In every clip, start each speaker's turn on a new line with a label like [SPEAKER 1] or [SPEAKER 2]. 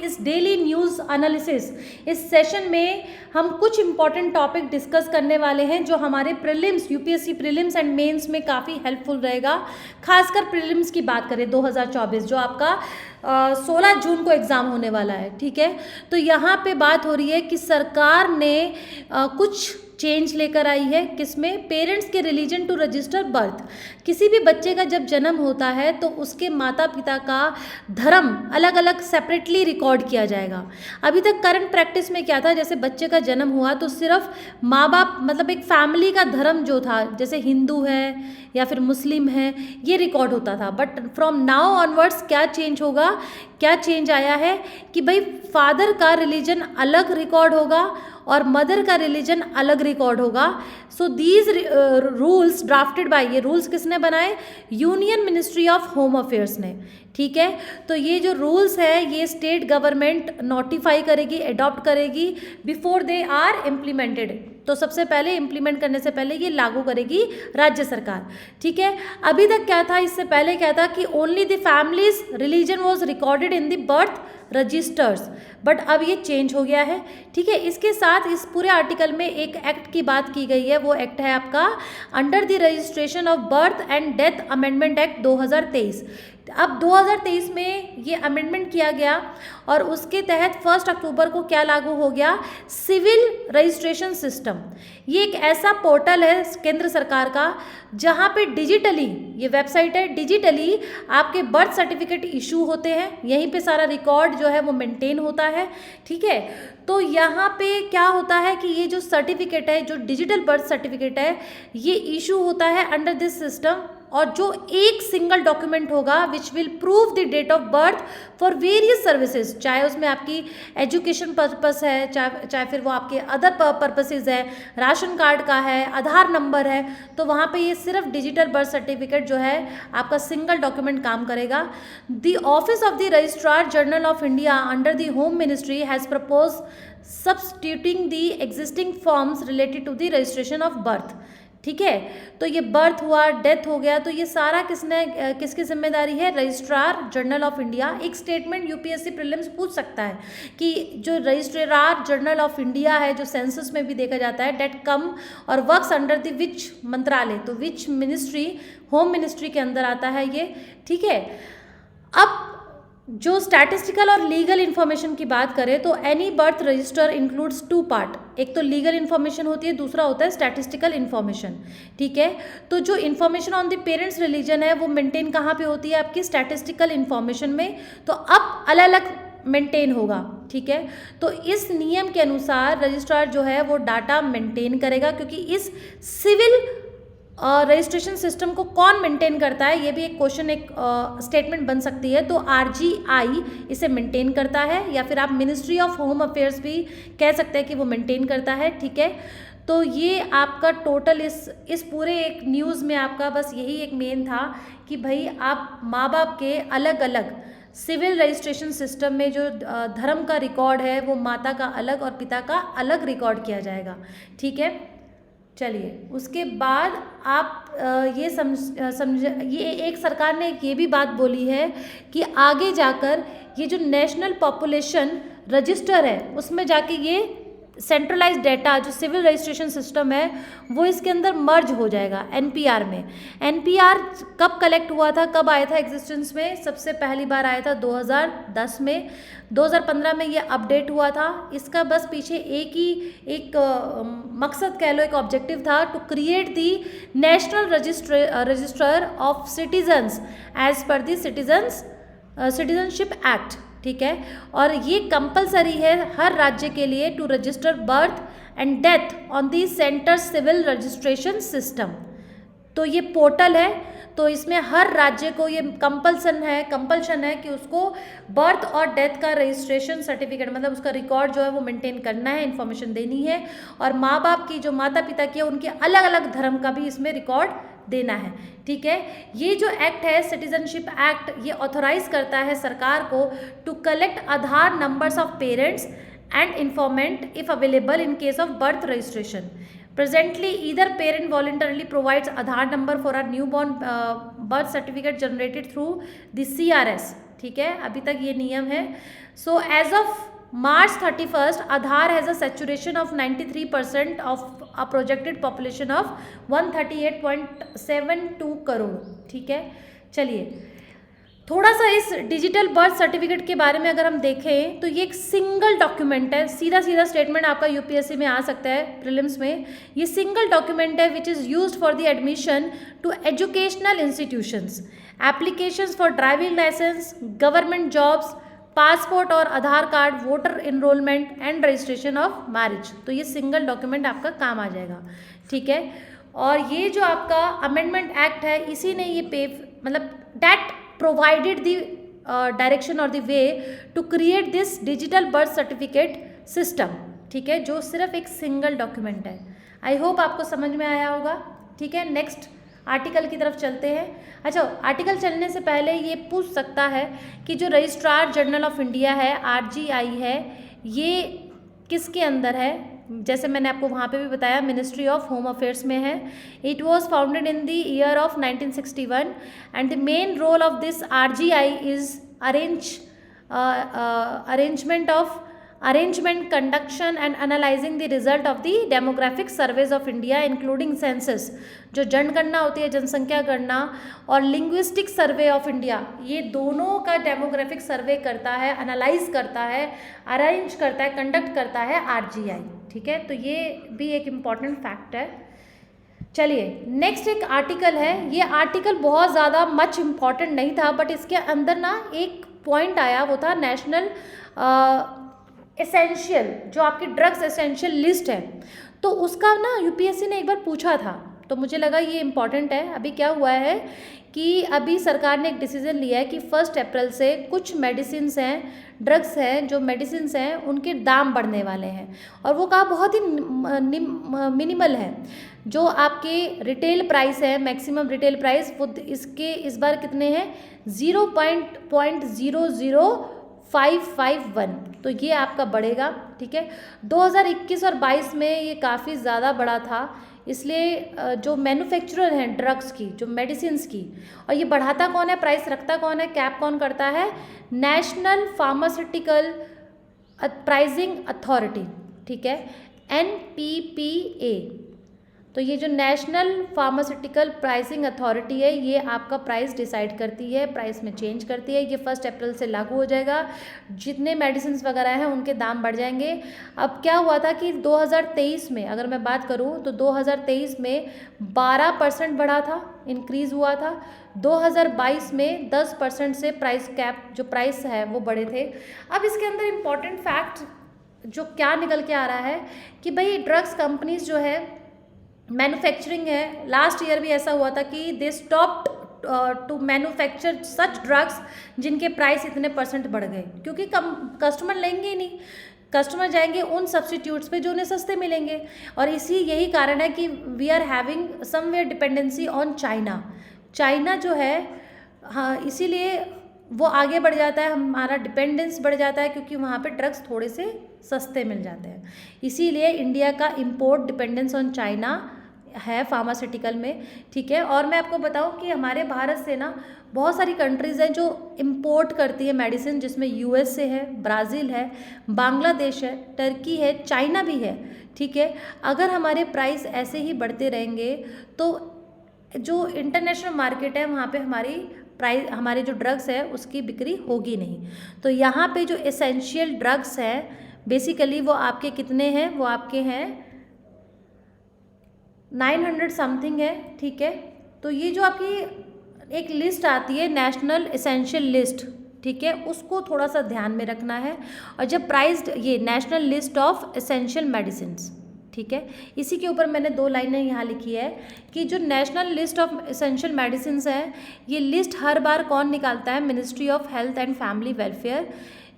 [SPEAKER 1] इस daily news analysis इस session में हम कुछ इम्पॉर्टेंट टॉपिक डिस्कस करने वाले हैं जो हमारे prelims, UPSC prelims and mains में काफ़ी हेल्पफुल रहेगा। खासकर प्रीलिम्स की बात करें 2024 जो आपका 16 जून को एग्ज़ाम होने वाला है, ठीक है। तो यहाँ पे बात हो रही है कि सरकार ने कुछ चेंज लेकर आई है, किसमें, पेरेंट्स के रिलीजन टू रजिस्टर बर्थ। किसी भी बच्चे का जब जन्म होता है तो उसके माता पिता का धर्म अलग अलग सेपरेटली रिकॉर्ड किया जाएगा। अभी तक करंट प्रैक्टिस में क्या था, जैसे बच्चे का जन्म हुआ तो सिर्फ माँ बाप मतलब एक फैमिली का धर्म जो था, जैसे हिंदू है या फिर मुस्लिम है, ये रिकॉर्ड होता था। बट फ्रॉम नाउ ऑनवर्ड्स क्या चेंज होगा, क्या चेंज आया है कि भाई फादर का रिलीजन अलग रिकॉर्ड होगा और मदर का रिलीजन अलग रिकॉर्ड होगा। So these rules drafted bye, ये रूल्स किसने बनाए, union ministry of home affairs ने, ठीक है। तो ये जो रूल्स है ये स्टेट गवर्नमेंट नोटिफाई करेगी, अडॉप्ट करेगी बिफोर दे आर इम्प्लीमेंटेड। तो सबसे पहले इम्प्लीमेंट करने से पहले ये लागू करेगी राज्य सरकार, ठीक है। अभी तक क्या था, इससे पहले क्या था कि only the families religion was recorded in the birth registers, but अब ये चेंज हो गया है, ठीक है। इसके साथ इस पूरे आर्टिकल में एक एक्ट की बात की गई है, वो एक्ट है आपका under the registration of birth and death amendment act 2023। अब 2023 में ये अमेंडमेंट किया गया और उसके तहत 1 अक्टूबर को क्या लागू हो गया, सिविल रजिस्ट्रेशन सिस्टम। ये एक ऐसा पोर्टल है केंद्र सरकार का जहाँ पे डिजिटली, ये वेबसाइट है, डिजिटली आपके बर्थ सर्टिफिकेट इशू होते हैं, यहीं पे सारा रिकॉर्ड जो है वो मेंटेन होता है, ठीक है। तो यहाँ पे क्या होता है कि ये जो सर्टिफिकेट है, जो डिजिटल बर्थ सर्टिफिकेट है, ये इशू होता है अंडर दिस सिस्टम, और जो एक सिंगल डॉक्यूमेंट होगा which will prove the date of birth for various services, चाहे उसमें आपकी एजुकेशन पर्पस है, चाहे फिर वो आपके अदर पर्पसेज है, राशन कार्ड का है, आधार नंबर है, तो वहाँ पे ये सिर्फ डिजिटल बर्थ सर्टिफिकेट जो है आपका सिंगल डॉक्यूमेंट काम करेगा। The office of the registrar general of India under the home ministry has propose substituting the existing forms related to the registration of birth, ठीक है। तो ये बर्थ हुआ, डेथ हो गया, तो ये सारा किसकी जिम्मेदारी है, रजिस्ट्रार जनरल ऑफ इंडिया। एक स्टेटमेंट यूपीएससी प्रीलिम्स पूछ सकता है कि जो रजिस्ट्रार जनरल ऑफ इंडिया है, जो सेंसस में भी देखा जाता है, डेट कम और वर्क्स अंडर द विच मंत्रालय, तो विच मिनिस्ट्री, होम मिनिस्ट्री के अंदर आता है ये, ठीक है। अब जो स्टैटिस्टिकल और लीगल इन्फॉर्मेशन की बात करें तो any birth register includes 2 part, एक तो लीगल इन्फॉर्मेशन होती है, दूसरा होता है स्टैटिस्टिकल इन्फॉर्मेशन, ठीक है। तो जो information on the parents religion है वो मेंटेन कहाँ पे होती है, आपकी स्टैटिस्टिकल इन्फॉर्मेशन में, तो अब अलग अलग मेंटेन होगा, ठीक है। तो इस नियम के अनुसार रजिस्ट्रार जो है वो डाटा मेंटेन करेगा, क्योंकि इस सिविल रजिस्ट्रेशन सिस्टम को कौन मेंटेन करता है, ये भी एक क्वेश्चन, एक स्टेटमेंट बन सकती है। तो आरजीआई इसे मेंटेन करता है, या फिर आप मिनिस्ट्री ऑफ होम अफेयर्स भी कह सकते हैं कि वो मेंटेन करता है, ठीक है। तो ये आपका टोटल इस पूरे एक न्यूज़ में आपका बस यही एक मेन था कि भाई आप माँ बाप के अलग अलग सिविल रजिस्ट्रेशन सिस्टम में जो धर्म का रिकॉर्ड है वो माता का अलग और पिता का अलग रिकॉर्ड किया जाएगा, ठीक है। चलिए, उसके बाद आप ये ये एक सरकार ने ये भी बात बोली है कि आगे जाकर ये जो नेशनल पॉपुलेशन रजिस्टर है उसमें जाके ये सेंट्रलाइज्ड डाटा जो सिविल रजिस्ट्रेशन सिस्टम है वो इसके अंदर मर्ज हो जाएगा एनपीआर में। एनपीआर कब कलेक्ट हुआ था, कब आया था एग्जिस्टेंस में, सबसे पहली बार आया था 2010 में, 2015 में ये अपडेट हुआ था। इसका बस पीछे एक मकसद कह लो, एक ऑब्जेक्टिव था, to create the national register of citizens as per the citizenship act, ठीक है। और ये कंपलसरी है हर राज्य के लिए to register birth and death on the centre civil registration system. तो ये पोर्टल है, तो इसमें हर राज्य को ये कंपल्शन है कि उसको बर्थ और डेथ का रजिस्ट्रेशन सर्टिफिकेट, मतलब उसका रिकॉर्ड जो है वो मेंटेन करना है, इन्फॉर्मेशन देनी है, और माँ बाप की जो माता पिता की है उनके अलग अलग धर्म का भी इसमें रिकॉर्ड देना है, ठीक है। ये जो एक्ट है सिटीजनशिप एक्ट, ये ऑथोराइज करता है सरकार को to collect Aadhaar numbers of parents and informant if available in case of birth registration. Presently, either parent voluntarily provides Aadhaar number for a newborn birth certificate generated through the CRS, ठीक है, अभी तक ये नियम है। So as of March 31st, Aadhaar has a saturation of 93% of a projected population of 138.72 crore, ठीक है। चलिए थोड़ा सा इस डिजिटल बर्थ सर्टिफिकेट के बारे में अगर हम देखें तो ये एक सिंगल डॉक्यूमेंट है, सीधा सीधा स्टेटमेंट आपका यूपीएससी में आ सकता है प्रीलिम्स में। ये सिंगल डॉक्यूमेंट है which is used for the admission to educational institutions, applications for driving licence, government jobs, passport और Aadhaar card, voter enrolment and registration of marriage. तो ये सिंगल डॉक्यूमेंट आपका काम आ जाएगा, ठीक है। और ये जो आपका अमेंडमेंट एक्ट है, इसी ने ये मतलब दैट प्रोवाइडेड द डायरेक्शन और the way to create this digital birth certificate system, ठीक है, जो सिर्फ एक सिंगल डॉक्यूमेंट है। आई होप आपको समझ में आया होगा, ठीक है। नेक्स्ट आर्टिकल की तरफ चलते हैं। अच्छा, आर्टिकल चलने से पहले ये पूछ सकता है कि जो रजिस्ट्रार जनरल ऑफ इंडिया है, आरजीआई है, ये किसके अंदर है? जैसे मैंने आपको वहाँ पे भी बताया, मिनिस्ट्री ऑफ होम अफेयर्स में है। It was founded in the year of 1961 and the main role of this RGI is arrangement, conduction and analyzing the result of the demographic surveys of India including census, जो जनगणना होती है, जनसंख्या गणना, और linguistic survey of India, ये दोनों का डेमोग्राफिक सर्वे करता है, एनालाइज करता है, अरेंज करता है, कंडक्ट करता है आरजीआई, ठीक है। तो ये भी एक इम्पॉर्टेंट फैक्ट है। चलिए नेक्स्ट एक आर्टिकल है। ये आर्टिकल बहुत ज़्यादा मच इम्पॉर्टेंट नहीं था, बट इसके अंदर ना एक पॉइंट आया, वो था नेशनल एसेंशियल, जो आपकी ड्रग्स एसेंशियल लिस्ट है, तो उसका ना यूपीएससी ने एक बार पूछा था, तो मुझे लगा ये इम्पॉर्टेंट है। अभी क्या हुआ है कि अभी सरकार ने एक डिसीजन लिया है कि 1 अप्रैल से कुछ मेडिसिन्स हैं, ड्रग्स हैं, जो मेडिसिन्स हैं उनके दाम बढ़ने वाले हैं, और वो कहा बहुत ही मिनिमल है। जो आपके रिटेल प्राइस है, मैक्सिमम रिटेल प्राइस, वो इसके इस बार कितने हैं? 0.00551, तो ये आपका बढ़ेगा, ठीक है। 2021 और 22 में ये काफ़ी ज़्यादा बढ़ा था, इसलिए जो मैन्युफैक्चरर हैं ड्रग्स की, जो मेडिसिन्स की, और ये बढ़ाता कौन है, प्राइस रखता कौन है, कैप कौन करता है? नेशनल फार्मास्यूटिकल प्राइसिंग अथॉरिटी, ठीक है, NPPA। तो ये जो नेशनल फार्मास्यूटिकल प्राइसिंग अथॉरिटी है, ये आपका प्राइस डिसाइड करती है, प्राइस में चेंज करती है। ये 1 अप्रैल से लागू हो जाएगा। जितने मेडिसिन वगैरह हैं उनके दाम बढ़ जाएंगे। अब क्या हुआ था कि 2023 में अगर मैं बात करूं तो 2023 में 12% बढ़ा था, इंक्रीज़ हुआ था। 2022 में 10% से प्राइस कैप, जो प्राइस है वो बढ़े थे। अब इसके अंदर इम्पॉर्टेंट फैक्ट जो क्या निकल के आ रहा है कि भाई ड्रग्स कंपनीज जो है, मैन्युफैक्चरिंग है, लास्ट ईयर भी ऐसा हुआ था कि they stopped to manufacture such drugs जिनके प्राइस इतने % बढ़ गए, क्योंकि कस्टमर लेंगे ही नहीं, कस्टमर जाएंगे उन सब्सटीट्यूट्स पे जो उन्हें सस्ते मिलेंगे। और यही कारण है कि we are having somewhere dependency on China जो है, हाँ, इसीलिए वो आगे बढ़ जाता है, हमारा डिपेंडेंस बढ़ जाता है, क्योंकि वहाँ पे ड्रग्स थोड़े से सस्ते मिल जाते हैं। इसीलिए इंडिया का इंपोर्ट डिपेंडेंस ऑन चाइना है फार्मास्यूटिकल में, ठीक है। और मैं आपको बताऊं कि हमारे भारत से ना बहुत सारी कंट्रीज़ हैं जो इंपोर्ट करती है मेडिसिन, जिसमें USA है, ब्राज़ील है, बांग्लादेश है, टर्की है, चाइना भी है, ठीक है। अगर हमारे प्राइस ऐसे ही बढ़ते रहेंगे तो जो इंटरनेशनल मार्केट है वहाँ पे हमारे जो ड्रग्स है उसकी बिक्री होगी नहीं। तो यहाँ पे जो एसेंशियल ड्रग्स हैं बेसिकली वो आपके कितने हैं, वो आपके हैं 900 समथिंग है, ठीक है। तो ये जो आपकी एक लिस्ट आती है नेशनल एसेंशियल लिस्ट, ठीक है, उसको थोड़ा सा ध्यान में रखना है। और जब प्राइस्ड, ये national list of essential medicines, ठीक है, इसी के ऊपर मैंने 2 लाइनें यहाँ लिखी है कि जो national list of essential medicines है, ये लिस्ट हर बार कौन निकालता है? Ministry of health and family welfare.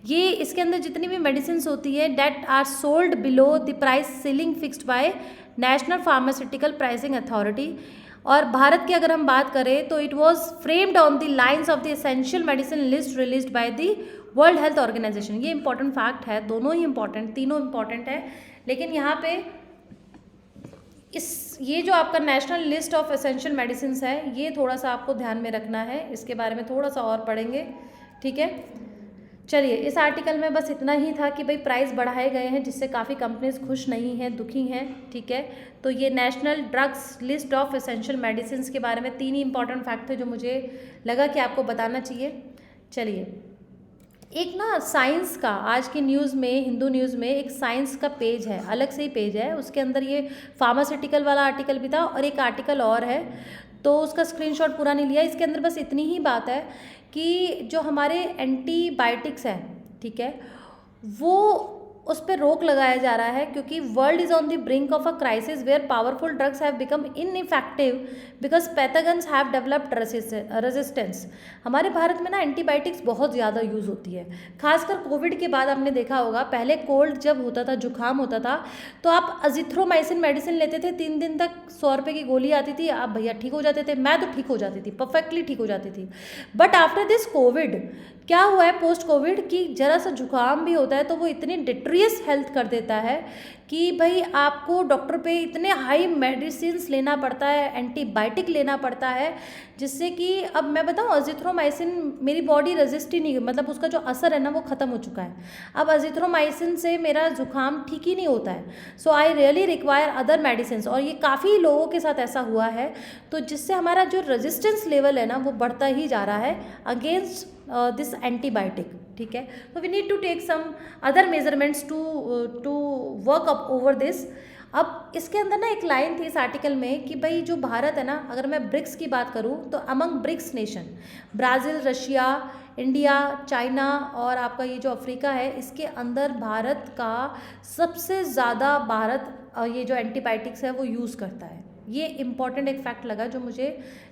[SPEAKER 1] ये इसके अंदर जितनी भी मेडिसिन्स होती है that are sold below the price ceiling fixed by national pharmaceutical pricing authority. और भारत की अगर हम बात करें तो it was framed on the lines of the essential medicine list released by the world health organisation. ये इंपॉर्टेंट फैक्ट है, दोनों ही इंपॉर्टेंट, तीनों इंपॉर्टेंट है। लेकिन यहाँ पे ये जो आपका national list of essential medicines है, ये थोड़ा सा आपको ध्यान में रखना है, इसके बारे में थोड़ा सा और पढ़ेंगे, ठीक है। चलिए, इस आर्टिकल में बस इतना ही था कि भाई प्राइस बढ़ाए गए हैं जिससे काफ़ी कंपनीज खुश नहीं हैं, दुखी हैं। ठीक है, तो ये national drugs list of essential medicine के बारे में 3 ही इंपॉर्टेंट फैक्ट थे जो मुझे लगा कि आपको बताना चाहिए। चलिए, एक ना साइंस का आज की न्यूज़ में, हिंदू न्यूज़ में एक साइंस का पेज है, अलग से ही पेज है, उसके अंदर ये फार्मास्यूटिकल वाला आर्टिकल भी था और एक आर्टिकल और है, तो उसका स्क्रीनशॉट पूरा नहीं लिया। इसके अंदर बस इतनी ही बात है कि जो हमारे एंटीबायोटिक्स हैं, ठीक है, वो उस पर रोक लगाया जा रहा है क्योंकि world is on the brink of a crisis where powerful drugs have become ineffective because pathogens have developed resistance. हमारे भारत में ना एंटीबायोटिक्स बहुत ज़्यादा यूज़ होती है, खासकर कोविड के बाद आपने देखा होगा। पहले कोल्ड जब होता था, जुकाम होता था, तो आप अजिथ्रोमाइसिन मेडिसिन लेते थे, 3 दिन तक 100 रुपये की गोली आती थी, आप भैया ठीक हो जाते थे। मैं तो ठीक हो जाती थी, परफेक्टली ठीक हो जाती थी। बट आफ्टर दिस कोविड क्या हुआ है, पोस्ट कोविड, कि जरा सा जुकाम भी होता है तो वो इतनी डिट्रियस हेल्थ कर देता है कि भाई आपको डॉक्टर पे इतने हाई मेडिसिन्स लेना पड़ता है, एंटीबायोटिक लेना पड़ता है, जिससे कि अब मैं बताऊँ, अजिथ्रोमाइसिन मेरी बॉडी रेजिस्ट ही नहीं, मतलब उसका जो असर है ना वो ख़त्म हो चुका है। अब अजिथ्रोमाइसिन से मेरा जुकाम ठीक ही नहीं होता है, so I really require other medicine. और ये काफ़ी लोगों के साथ ऐसा हुआ है, तो जिससे हमारा जो रेजिस्टेंस लेवल है ना वो बढ़ता ही जा रहा है अगेंस्ट दिस एंटीबायोटिक। ठीक है, तो we need to take some other measurements to work up over this. अब इसके अंदर ना एक लाइन थी इस आर्टिकल में कि भाई जो भारत है ना, अगर मैं ब्रिक्स की बात करूँ तो among BRICS nation Brazil, Russia, India, China और आपका ये जो अफ्रीका है, इसके अंदर भारत का सबसे ज़्यादा ये जो एंटीबायोटिक्स है वो यूज़ करता है। ये इंपॉर्टेंट एक फैक्ट लगा जो मुझे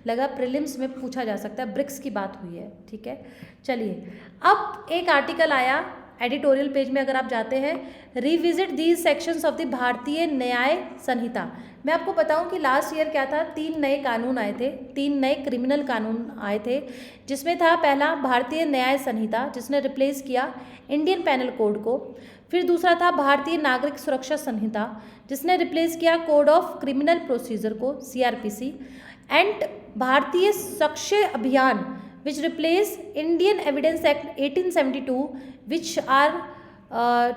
[SPEAKER 1] लगा प्रीलिम्स में पूछा जा सकता है, ब्रिक्स की बात हुई है। ठीक है, चलिए, अब एक आर्टिकल आया एडिटोरियल पेज में, अगर आप जाते हैं, revisit these sections of the भारतीय न्याय संहिता। मैं आपको बताऊं कि लास्ट ईयर क्या था, 3 नए कानून आए थे, 3 नए क्रिमिनल कानून आए थे, जिसमें था पहला भारतीय न्याय संहिता जिसने रिप्लेस किया इंडियन पेनल कोड को। फिर दूसरा था भारतीय नागरिक सुरक्षा संहिता जिसने रिप्लेस किया कोड ऑफ क्रिमिनल प्रोसीजर को, CRPC, and Bharatiya Sakshya Abhiyan which replace Indian evidence act 1872 which are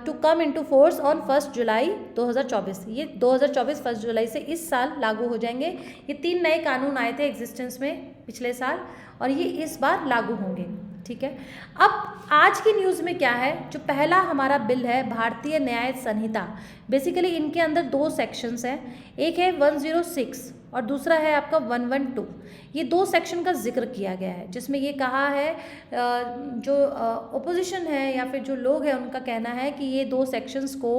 [SPEAKER 1] to come into force on 1 July 2024। ये 2024 1 जुलाई से इस साल लागू हो जाएंगे। ये 3 नए कानून आए थे एग्जिस्टेंस में पिछले साल और ये इस बार लागू होंगे। ठीक है, अब आज की न्यूज़ में क्या है, जो पहला हमारा बिल है भारतीय न्याय संहिता। बेसिकली इनके अंदर 2 सेक्शंस हैं, एक है 106 और दूसरा है आपका 112। ये 2 सेक्शन का जिक्र किया गया है जिसमें ये कहा है, जो ओपोजिशन है या फिर जो लोग हैं उनका कहना है कि ये 2 सेक्शंस को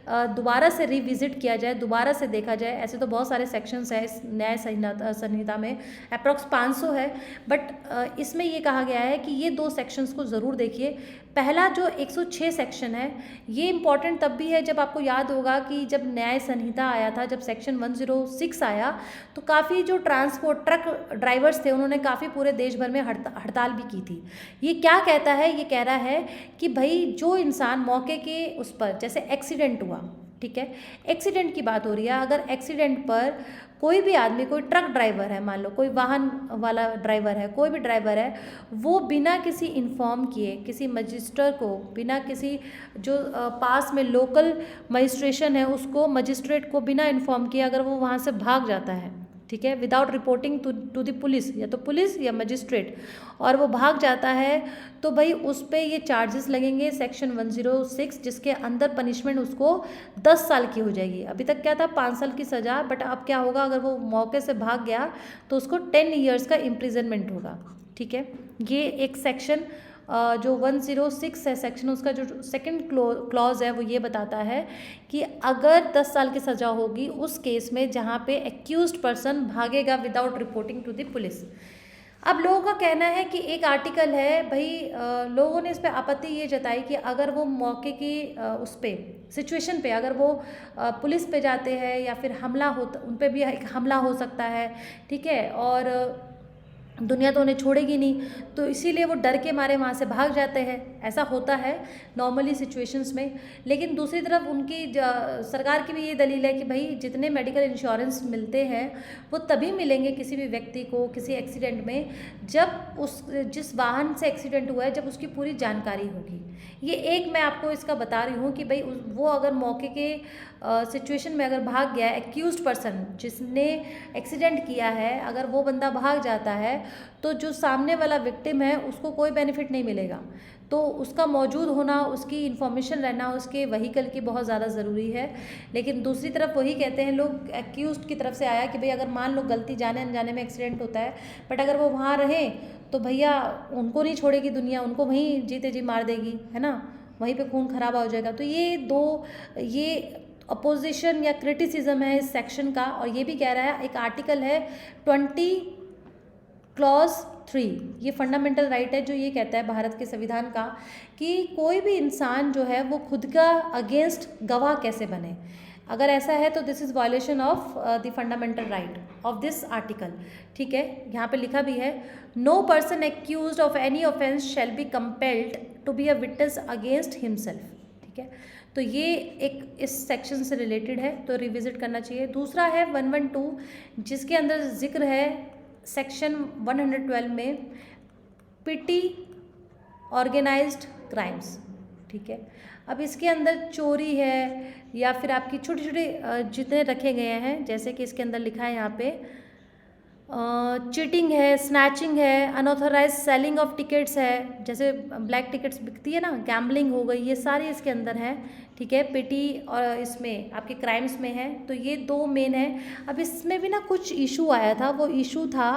[SPEAKER 1] दोबारा से रिविजिट किया जाए, दोबारा से देखा जाए। ऐसे तो बहुत सारे सेक्शंस हैं इस न्याय संहिता में, अप्रॉक्स 500 है, बट इसमें ये कहा गया है कि ये 2 सेक्शंस को ज़रूर देखिए। पहला जो 106 सेक्शन है, ये इम्पॉर्टेंट तब भी है जब आपको याद होगा कि जब न्याय संहिता आया था, जब सेक्शन 106 आया तो काफ़ी जो ट्रांसपोर्ट ट्रक ड्राइवर्स थे उन्होंने काफ़ी पूरे देश भर में हड़ताल भी की थी। ये क्या कहता है, ये कह रहा है कि भाई जो इंसान मौके के उस पर, जैसे एक्सीडेंट हुआ, ठीक है, एक्सीडेंट की बात हो रही है, अगर एक्सीडेंट पर कोई भी आदमी, कोई ट्रक ड्राइवर है, मान लो कोई वाहन वाला ड्राइवर है, कोई भी ड्राइवर है, वो बिना किसी इन्फॉर्म किए, किसी मजिस्ट्रेट को, बिना किसी जो पास में लोकल मजिस्ट्रेशन है उसको, मजिस्ट्रेट को बिना इन्फॉर्म किए अगर वो वहाँ से भाग जाता है, ठीक है, without reporting to the police, या तो पुलिस या मजिस्ट्रेट, और वो भाग जाता है, तो भाई उस पर ये चार्जेस लगेंगे सेक्शन 106, जिसके अंदर पनिशमेंट उसको 10 साल की हो जाएगी। अभी तक क्या था, 5 साल की सज़ा, बट अब क्या होगा, अगर वो मौके से भाग गया तो उसको 10 ईयर्स का इम्प्रिजनमेंट होगा। ठीक है, ये एक सेक्शन जो 106 है सेक्शन, उसका जो सेकंड क्लॉज है वो ये बताता है कि अगर 10 साल की सज़ा होगी उस केस में जहाँ पे एक्यूज्ड पर्सन भागेगा without reporting to the police. अब लोगों का कहना है कि एक आर्टिकल है भाई, लोगों ने इस पर आपत्ति ये जताई कि अगर वो मौके की उस पर सिचुएशन पे अगर वो पुलिस पे जाते हैं या फिर हमला होता, उन पर भी एक हमला हो सकता है, ठीक है, और दुनिया तो उन्हें छोड़ेगी नहीं, तो इसीलिए वो डर के मारे वहाँ से भाग जाते हैं। ऐसा होता है नॉर्मली सिचुएशंस में। लेकिन दूसरी तरफ उनकी सरकार की भी ये दलील है कि भाई जितने मेडिकल इंश्योरेंस मिलते हैं वो तभी मिलेंगे किसी भी व्यक्ति को किसी एक्सीडेंट में जब जिस वाहन से एक्सीडेंट हुआ है जब उसकी पूरी जानकारी होगी। ये एक मैं आपको इसका बता रही हूँ कि भाई वो अगर मौके के सिचुएशन में अगर भाग गया है, एक्यूज्ड पर्सन जिसने एक्सीडेंट किया है, अगर वो बंदा भाग जाता है तो जो सामने वाला विक्टिम है उसको कोई बेनिफिट नहीं मिलेगा। तो उसका मौजूद होना, उसकी इन्फॉर्मेशन रहना उसके व्हीकल की बहुत ज़्यादा ज़रूरी है। लेकिन दूसरी तरफ वही कहते हैं लोग, एक्यूज्ड की तरफ से आया कि भाई अगर मान लो गलती जाने अनजाने में एक्सीडेंट होता है, बट अगर वो वहाँ रहें तो भैया उनको नहीं छोड़ेगी दुनिया, उनको वहीं जीते जी मार देगी, है ना, वहीं पे खून खराबा हो जाएगा। तो ये अपोजिशन या क्रिटिसिज्म है इस सेक्शन का। और ये भी कह रहा है, एक आर्टिकल है 20 क्लॉज 3, ये फंडामेंटल राइट है जो ये कहता है भारत के संविधान का कि कोई भी इंसान जो है वो खुद का अगेंस्ट गवाह कैसे बने। अगर ऐसा है तो this is violation of the fundamental right of this article. ठीक है, यहाँ पे लिखा भी है, no person accused of any offence shall be compelled to be a witness against himself. ठीक है, तो ये एक इस सेक्शन से रिलेटेड है, तो रिविजिट करना चाहिए। दूसरा है 112 जिसके अंदर जिक्र है सेक्शन 112 में पिटी ऑर्गेनाइज्ड क्राइम्स। ठीक है, अब इसके अंदर चोरी है या फिर आपकी छोटे छोटे जितने रखे गए हैं, जैसे कि इसके अंदर लिखा है यहाँ पे चीटिंग है, स्नैचिंग है, अनऑथराइज सेलिंग ऑफ टिकट्स है, जैसे ब्लैक टिकट्स बिकती है ना, गैम्बलिंग हो गई, ये सारी इसके अंदर हैं। ठीक है, पिटी और इसमें आपके क्राइम्स में है, तो ये दो मेन है। अब इसमें भी ना कुछ इशू आया था, वो इशू था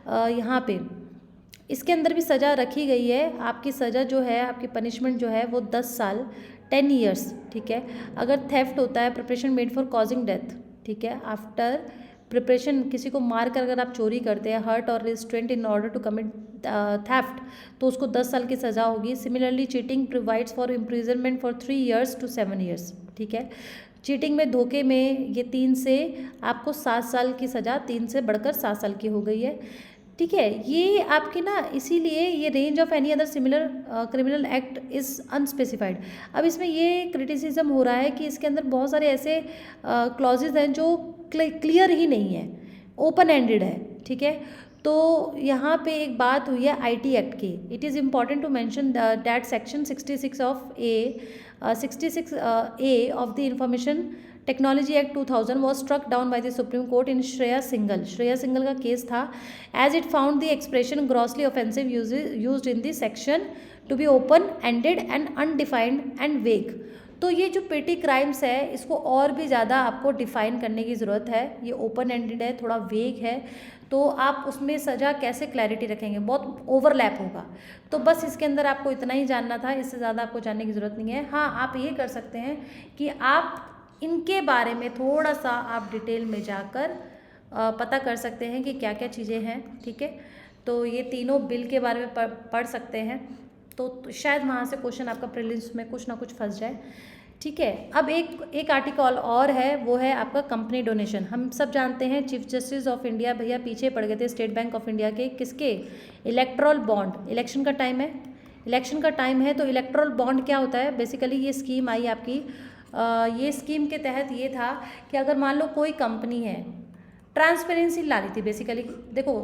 [SPEAKER 1] यहाँ पे इसके अंदर भी सज़ा रखी गई है। आपकी सज़ा जो है, आपकी पनिशमेंट जो है वो 10 साल 10 ईयर्स। ठीक है, अगर थेफ्ट होता है, preparation made for causing death, ठीक है, आफ्टर प्रिपरेशन, किसी को मार कर अगर आप चोरी करते हैं, हर्ट और restraint in order to commit theft, तो उसको 10 साल की सज़ा होगी। Similarly cheating provides for imprisonment for 3 years to 7 years. ठीक है, चीटिंग में, धोखे में ये 3 से आपको 7 साल की सज़ा 3 से बढ़कर 7 साल की हो गई है। ठीक है, ये आपकी ना, इसीलिए ये range of any other similar criminal act is unspecified. अब इसमें ये क्रिटिसिज्म हो रहा है कि इसके अंदर बहुत सारे ऐसे क्लॉजेज हैं जो क्लियर ही नहीं है, ओपन एंडेड है। ठीक है, तो यहाँ पे एक बात हुई है आईटी एक्ट की। It is important to mention that section 66 of a of the information technology act 2000 was struck down by the Supreme Court in Shreya Singhal का केस था, as it found the expression grossly offensive used in the section to be open ended and undefined and vague। तो ये जो पेटी crimes है इसको और भी ज़्यादा आपको डिफाइन करने की ज़रूरत है। ये ओपन एंडेड है, थोड़ा वेग है, तो आप उसमें सज़ा कैसे क्लैरिटी रखेंगे, बहुत ओवरलैप होगा। तो बस इसके अंदर आपको इतना ही जानना था, इससे ज़्यादा आपको जानने की ज़रूरत नहीं है। हाँ, आप ये कर सकते हैं कि आप इनके बारे में थोड़ा सा आप डिटेल में जाकर पता कर सकते हैं कि क्या क्या चीज़ें हैं। ठीक है, तो ये तीनों बिल के बारे में पढ़ सकते हैं, तो शायद वहाँ से क्वेश्चन आपका प्रीलिम्स में कुछ ना कुछ फंस जाए। ठीक है, अब एक आर्टिकल और है, वो है आपका कंपनी डोनेशन। हम सब जानते हैं चीफ जस्टिस ऑफ इंडिया भैया पीछे पड़ गए थे स्टेट बैंक ऑफ इंडिया के, किसके, इलेक्टोरल बॉन्ड। इलेक्शन का टाइम है, तो इलेक्टोरल बॉन्ड क्या होता है, बेसिकली ये स्कीम आई आपकी, ये स्कीम के तहत ये था कि अगर मान लो कोई कंपनी है, ट्रांसपेरेंसी लानी थी बेसिकली। देखो,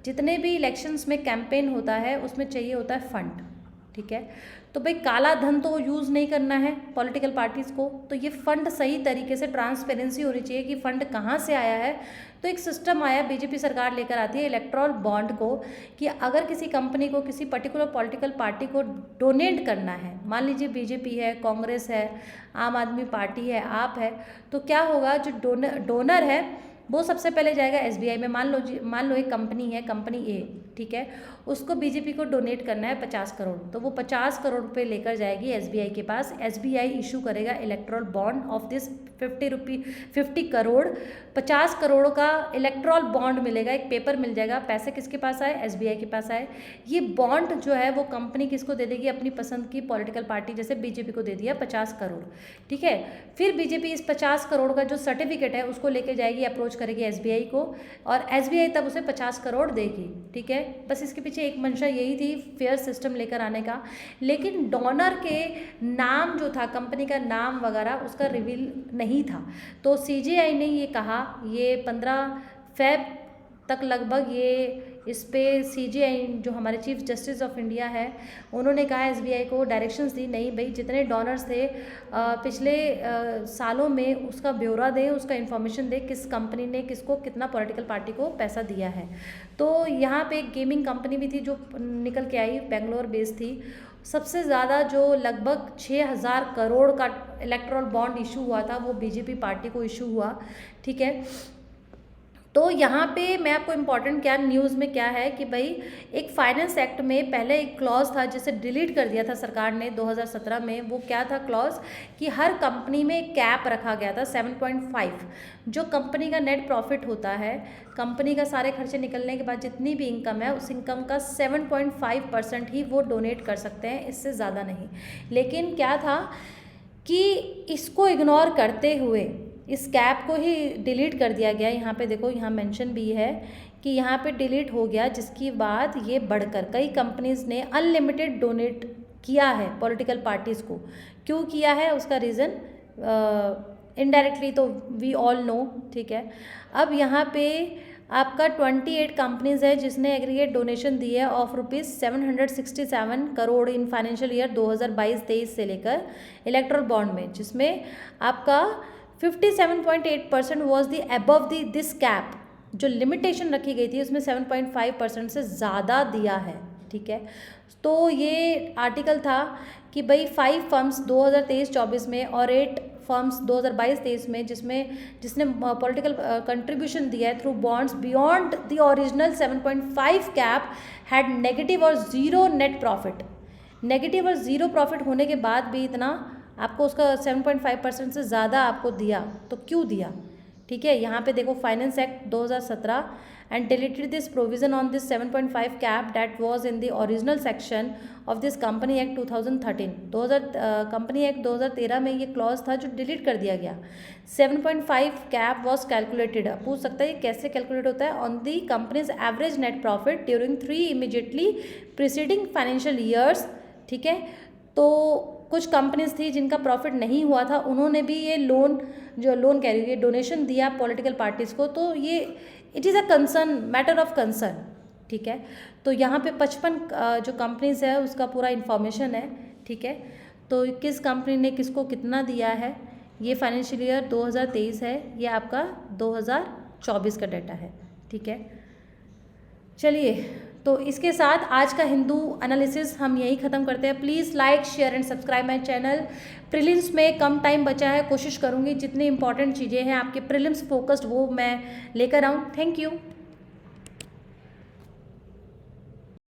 [SPEAKER 1] जितने भी इलेक्शंस में कैंपेन होता है उसमें चाहिए होता है फंड। ठीक है, तो भाई काला धन तो यूज़ नहीं करना है पॉलिटिकल पार्टीज़ को, तो ये फंड सही तरीके से ट्रांसपेरेंसी होनी चाहिए कि फंड कहाँ से आया है। तो एक सिस्टम आया, बीजेपी सरकार लेकर आती है इलेक्टोरल बॉन्ड को, कि अगर किसी कंपनी को किसी पर्टिकुलर पॉलिटिकल पार्टी को डोनेट करना है, मान लीजिए बीजेपी है, कांग्रेस है, आम आदमी पार्टी है, आप है, तो क्या होगा, जो डोनर है वो सबसे पहले जाएगा एसबीआई में। मान लो एक कंपनी है, कंपनी ए, ठीक है, उसको बीजेपी को डोनेट करना है 50 करोड़, तो वो 50 करोड़ रुपये लेकर जाएगी एसबीआई के पास। एसबीआई इशू करेगा erectile bond of this 50 crore, 50 crore का इलेक्ट्रल बॉन्ड मिलेगा, एक पेपर मिल जाएगा। पैसे किसके पास आए, एसबीआई के पास आए। ये बॉन्ड जो है वो कंपनी किसको दे देगी, अपनी पसंद की पॉलिटिकल पार्टी, जैसे बीजेपी को दे दिया 50 करोड़। ठीक है, फिर बीजेपी इस 50 करोड़ का जो सर्टिफिकेट है उसको लेके जाएगी, अप्रोच करेगी एसबीआई को और एसबीआई तब उसे 50 करोड़ देगी, ठीक है। बस इसके पीछे एक मंशा यही थी, फेयर सिस्टम लेकर आने का। लेकिन डोनर के नाम जो था, कंपनी का नाम वगैरह उसका रिवील नहीं था। तो सीजीआई ने ये कहा, ये 15 फ़रवरी तक लगभग ये इस पे सीजीआई जो हमारे चीफ जस्टिस ऑफ इंडिया है उन्होंने कहा एसबीआई को डायरेक्शंस दी, नहीं भाई जितने डोनर्स थे पिछले सालों में उसका ब्यौरा दे, उसका इन्फॉर्मेशन दे, किस कंपनी ने किसको कितना पॉलिटिकल पार्टी को पैसा दिया है। तो यहाँ पे एक गेमिंग कंपनी भी थी जो निकल के आई, बेंगलोर बेस्ड थी। सबसे ज़्यादा जो लगभग 6000 करोड़ का इलेक्टोरल बॉन्ड इशू हुआ था वो बीजेपी पार्टी को इशू हुआ, ठीक है। तो यहाँ पे मैं आपको इम्पॉर्टेंट क्या न्यूज़ में क्या है कि भाई एक फाइनेंस एक्ट में पहले एक क्लॉज था जिसे डिलीट कर दिया था सरकार ने 2017 में। वो क्या था क्लॉज कि हर कंपनी में एक कैप रखा गया था 7.5, जो कंपनी का नेट प्रॉफिट होता है, कंपनी का सारे खर्चे निकलने के बाद जितनी भी इनकम है उस इनकम का 7.5% ही वो डोनेट कर सकते हैं, इससे ज़्यादा नहीं। लेकिन क्या था कि इसको इग्नोर करते हुए इस कैप को ही डिलीट कर दिया गया। यहाँ पे देखो, यहाँ मेंशन भी है कि यहाँ पे डिलीट हो गया, जिसकी बाद ये बढ़कर कई कंपनीज़ ने अनलिमिटेड डोनेट किया है पॉलिटिकल पार्टीज़ को। क्यों किया है उसका रीज़न इनडायरेक्टली तो वी ऑल नो, ठीक है। अब यहाँ पे आपका 28 कंपनीज़ है जिसने एग्रीगेट डोनेशन दी है of ₹767 crore in financial year 2022-23 से लेकर इलेक्टोरल बॉन्ड में, जिसमें आपका 57.8% was the above the this cap. जो लिमिटेशन रखी गई थी उसमें 7.5% से ज़्यादा दिया है, ठीक है। तो ये आर्टिकल था कि भाई 5 फर्म्स 2023-24 में और 8 फर्म्स 2022-23 में जिसने पॉलिटिकल कंट्रीब्यूशन दिया है through bonds beyond the original 7.5 cap had negative और ज़ीरो नेट प्रॉफिट। नेगेटिव और ज़ीरो प्रॉफिट होने के बाद भी इतना आपको उसका 7.5% से ज़्यादा आपको दिया, तो क्यों दिया, ठीक है। यहाँ पे देखो finance act 2017 and deleted this provision on this 7.5 cap that was in the original section of this company act 2013। Company act 2013 में ये क्लॉज था जो डिलीट कर दिया गया। 7.5 कैप वॉज कैलकुलेटेड, पूछ सकता है ये कैसे कैलकुलेट होता है, on the companies average net profit during 3 immediately preceding financial years, ठीक है। तो कुछ कंपनीज थी जिनका प्रॉफिट नहीं हुआ था, उन्होंने भी ये लोन कह रही है डोनेशन दिया पॉलिटिकल पार्टीज़ को। तो ये it is a concern, matter of concern, ठीक है। तो यहाँ पे 55 जो कंपनीज है उसका पूरा इन्फॉर्मेशन है, ठीक है। तो किस कंपनी ने किसको कितना दिया है, ये फाइनेंशियल ईयर 2023 है, ये आपका 2024 का डाटा है, ठीक है। चलिए, तो इसके साथ आज का हिंदू एनालिसिस हम यही ख़त्म करते हैं। Please like, share and subscribe my channel. Prelims में कम टाइम बचा है, कोशिश करूँगी जितनी इंपॉर्टेंट चीज़ें हैं आपके प्रीलिम्स फोकस्ड वो मैं लेकर आऊँ। Thank you.